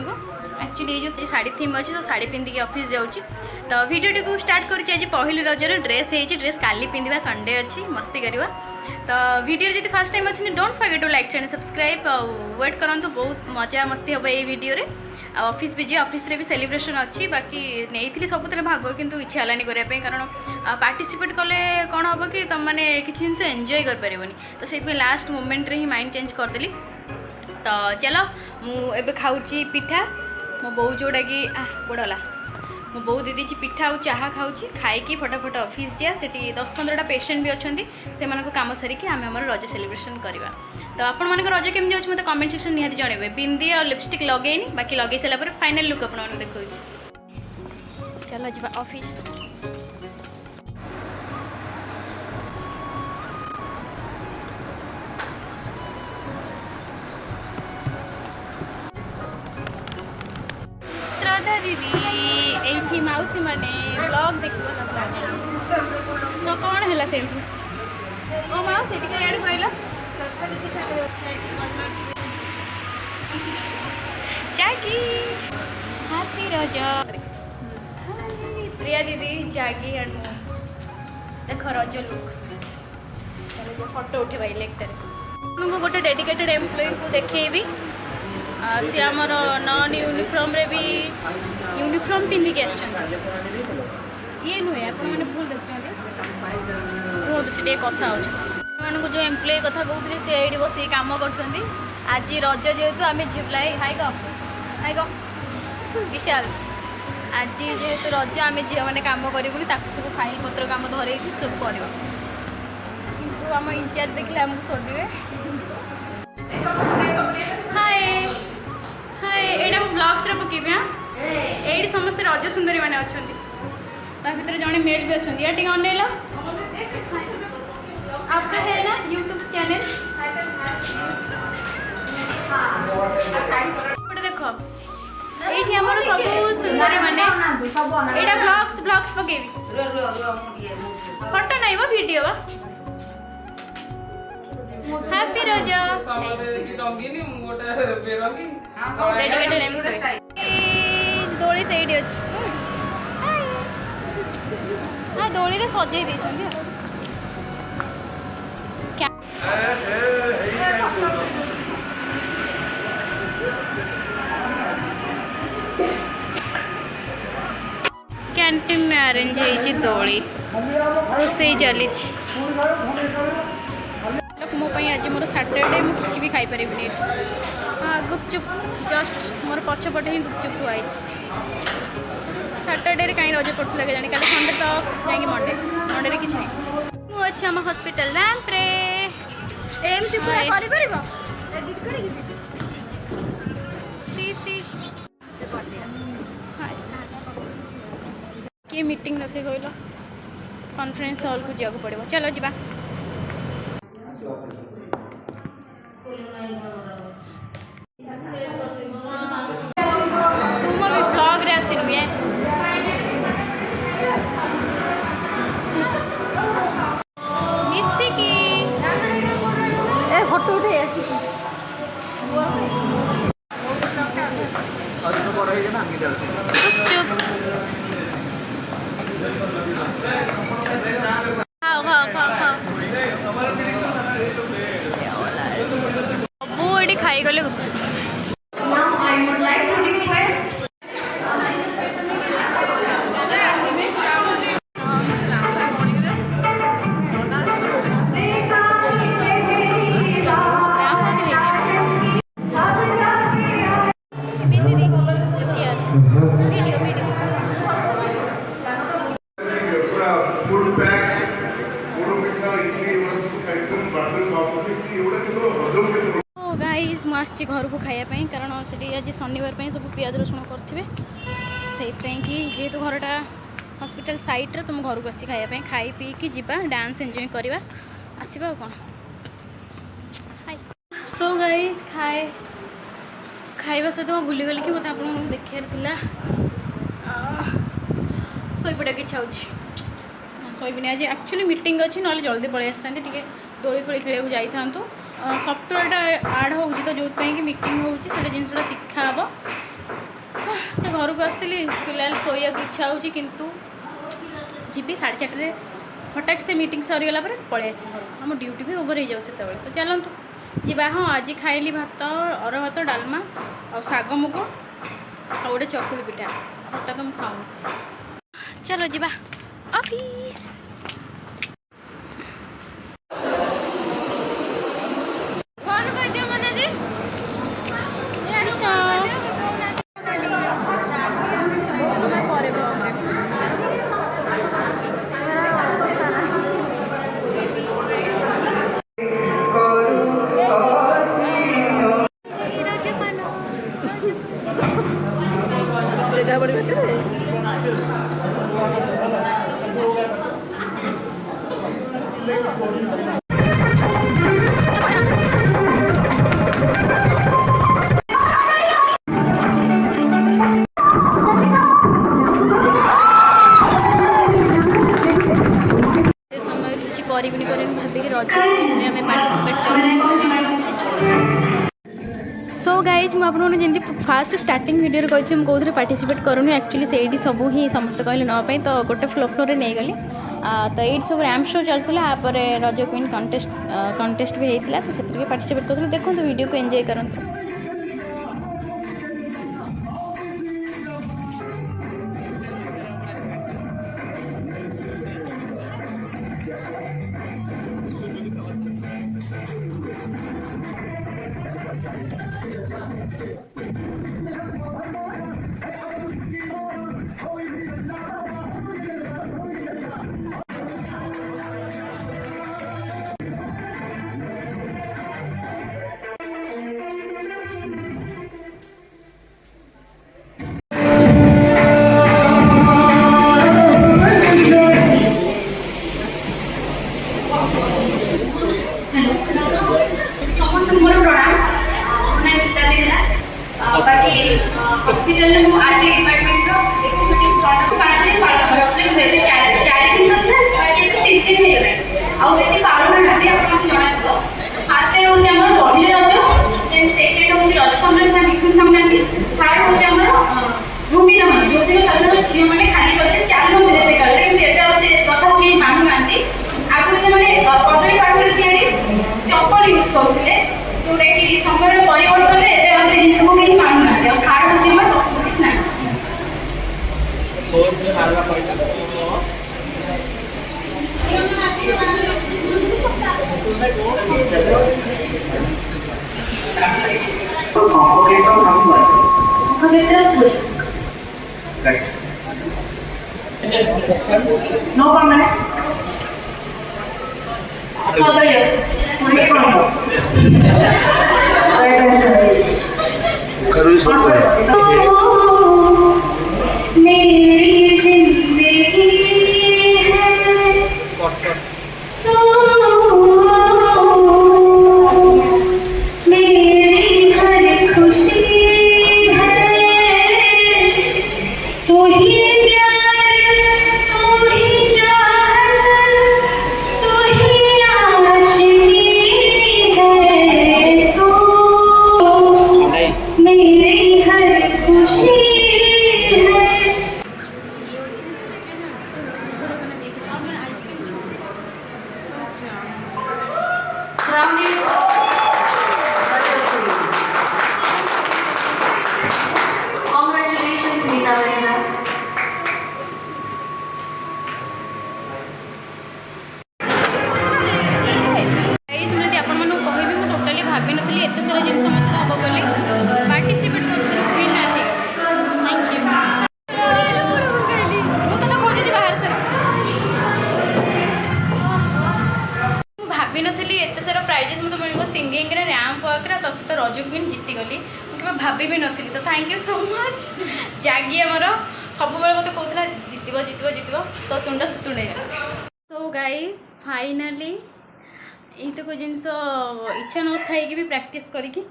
को एक्चुअली ये जो साड़ी थीम अच्छी तो साड़ी पिंधिकी ऑफिस जाऊँगी तो वीडियो को स्टार्ट करुँच आज पहली रजर ड्रेस है ड्रेस काली पिंधा संडे अच्छी मस्ती करवा तो वीडियो जी फर्स्ट टाइम अच्छे don't forget to like and subscribe wait करूँ बहुत मजा मस्ती हम ये वीडियो ऑफिस भी जी ऑफिस रे भी सेलिब्रेशन अच्छी बाकी नहीं सब भाग किंतु इच्छा है करने कारण पार्टिसिपेट कले कौन हम कि तुम मैंने किसी जिन एंजॉय कर तो से लास्ट मोमेंट रे ही माइंड चेंज करदेली तो चलो मुझे खाऊँ पिठा मो बो जोटा कि बड़ा मो बो दे दी पिठा और चाहा खाऊँ खाई फटाफट ऑफिस जा से 10-15टा पेसेंट भी अच्छा से कम सारिकी आम आम रज सेलिब्रेशन करवा तो आपण मान रज केमी जाऊँ मतलब कमेंट सेक्शन निहाती जनइबे बिंदी और लिपस्टिक लगेनी बाकी लगे सारापर फाइनल लुक आपको देखो चलो जी ऑफिस श्रद्धा दीदी ये मौसी मैंने ब्लॉग देख तो कौन है से मौसी टे कहल जागी हैप्पी रज प्रिया दीदी जागी देख रज लुक चलो फोटो उठेबा इलेक्टर मुझे गोटे डेडिकेटेड एम्प्लॉय को देखेबी सी आमर नन यूनिफॉर्म रे भी यूनिफॉर्म पिंधिकी आस ये नुहे आपने भूल देखते बहुत सी कथा हो जो एम्प्लॉय कथा कहते सी ये बस कम कर आज रज जेहेतु आम झिपलाई हाई ग विशाल आज जेहेतु रज आम झील मैंने कम करूँ सब फाइल पत्र कम धरे सब करवा किंतु आम इंचार्ज देखिए आमको शोधे हाय हाय एटा मो ब्लॉग्स रे पकेबे हां एडी समस्त रज सुंदरी माने अछंती ता भीतर जने मेल भी अछंती या टिक अनेला आपका है ना YouTube चैनल हां देखो एठी हमर सब सुंदरी माने एटा ब्लॉग्स पकेबी फोटो नहीं वो वीडियो बा हैप्पी रज रंगीनी मोटा बेरंगी डेडिकेटेड एम्प्लॉय दोली साइड अछि हां दोली रे सजै दै छथि क्या कैंटीन में अरेंज है दोली रोसे चली मोपाई आज मोर सैटरडे मुझे किसी भी खाई पारि हाँ गुपचुप जस्ट मोर पछपटे ही गुपचुप थुआई सैटरडे कहीं रज पड़ता लगे जानी कल संडे तो जाएंगे मंडे किसी नहीं मुझे अच्छे आम हस्पिटाल रैंप रे किए मीटिंग रखे कहल कॉन्फ्रेंस हॉल को जाक पड़ो चलो जी तुम भी ब्लॉग रे आसिनु ये मिसी की ए फोटो उठे आसी चुप खाओ खाओ खाओ खाओ वो ये खाई गले गुपचुप गाइज मुझे घर को खायापी कारण से आज शनिवार सब पियाज रसुण करेंगे से जेहेतु घरटा हॉस्पिटल साइड रे तुम घर को आसी खायापी खाई पी कि जीवा डांस एंजॉय करवा आसवा कौन हाय सो गाइज खाଇବା सहित भूली गली कि मतलब आपको देखार शोपड़ा की इच्छा होनी आज एक्चुअली मीटिंग अच्छी ना जल्दी पलि आसता टे दोली फोली खेल जाइए सफ्टवेयर आड हो तो जो कि मीटिंग हो जिनसा शिखा हम घर को आसती फिलहाल शोया इच्छा हो किंतु जी 4:30 हठात से मीटिंग सरीगला पलि आस घर आम ड्यूटी भी ओवर हो जाऊ से तो चलतु जा। हाँ आज खाइली भात अर भात डालमा और शाग मुग आ गोटे चकुली पिठा खटा तो मुझे खाऊँ। चलो जी ऑफिस। सो गाइज मुझे जमी फास्ट स्टार्टिंग वीडियो कहती मुझे पार्टिसिपेट करूँ एक्चुअली से सब ही समस्त कहले नापी तो गोटे फ्लोर नहीं गली तो ये सब रैम्प शो चलता रज क्वीन कंटेस्ट भी होता तो से पार्टिसिपेट कर देखो वीडियो को एंजॉय करूँ। No comments. Further years. करूँ सब मेरी जिंदगी है तो मेरी हर खुशी है तो ही रज क्वीन जीतीगली मुझे भाभी भी नी तो थैंक यू सो मच जागी आमर सब मत कहला जीतब जीतब जीतब तो तुंड सुतुंड सो गाइज फाइनाली यतक जिनस इच्छा न था भी प्राक्ट करके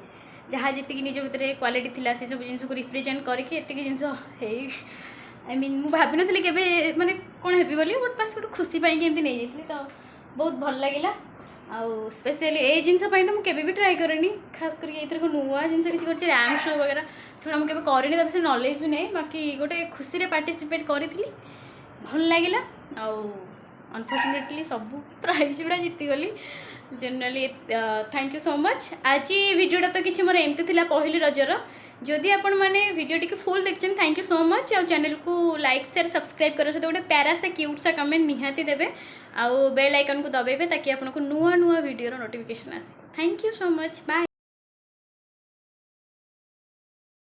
जहाँ जी निज भितर क्वालिटी थी से सब जिन को रिप्रेजेंट करके जिनस आई मीन मुझे भाभी नी के माने कौन हेबी बोली बट बास गोटे खुशी पाई एमती नहीं जाती तो बहुत भल लगे आउ स्पेशली ए जिनस तो मुझे भी ट्राए करेनि खास करके नुआ जिन किसी कर रैम शो वगैरह सेटा मुझे करनी विषय नॉलेज भी नहीं बाकी गोटे खुशी रे पार्टिसिपेट करी भल लगे अनफॉर्चुनेटली सब प्राइज गुड़ा जीतीगली generally thank you so much आज वीडियोटा तो किसी मोर एमती थिला पहली रजर जदि आपण मैंने वीडियोटी को फुल देखते थैंक यू सो मच आ चैनल को लाइक शेयर सब्सक्राइब कर गोटे प्यारा सा क्यूट सा कमेंट निहाती देवे आउ बेल आइकन को दबाइबे ताकि आपको नुआ नुआ वीडियो नोटिफिकेशन आस thank you so much bye.